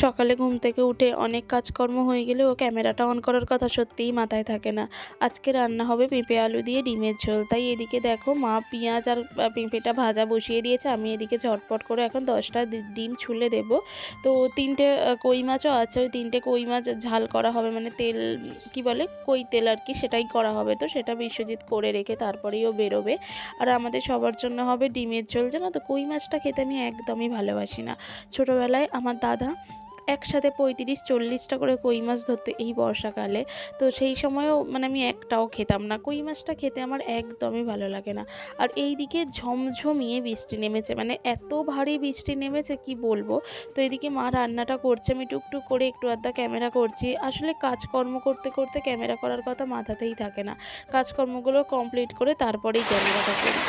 সকালে ঘুম থেকে উঠে অনেক কাজকর্ম হয়ে গেলেও ক্যামেরাটা অন করার কথা সত্যিই মাথায় থাকে না। আজকে রান্না হবে পেঁপে আলু দিয়ে ডিমের ঝোল। তাই এদিকে দেখো মা পেঁয়াজ আর পেঁপেটা ভাজা বসিয়ে দিয়েছে। আমি এদিকে ঝটপট করে এখন 10টা ডিম ছুলে দেব। তো 3টে কই মাছও আছে, ওই 3টে কই মাছ ঝাল করা হবে, মানে তেল কি বলে কই তেল আর কি, সেটাই করা হবে। তো সেটা বিশ্বজিৎ করে রেখে তারপরেই ও বেরোবে। আর আমাদের সবার জন্য হবে ডিমের ঝোল। জানো তো কই মাছটা খেতে আমি একদমই ভালোবাসি না। ছোটোবেলায় আমার দাদা একসাথে 35-40টা করে কই মাছ ধরতো এই বর্ষাকালে। তো সেই সময়ও মানে আমি একটাও খেতাম না। কই মাছটা খেতে আমার একদমই ভালো লাগে না। আর এই দিকে ঝমঝমিয়ে বৃষ্টি নেমেছে, মানে এত ভারী বৃষ্টি নেমেছে কি বলবো। তো এদিকে মা রান্নাটা করছে, আমি টুকটুক করে একটু আধটা ক্যামেরা করছি। আসলে কাজকর্ম করতে করতে ক্যামেরা করার কথা মাথাতেই থাকে না। কাজকর্মগুলো কমপ্লিট করে তারপরেই ক্যামেরাটা করি।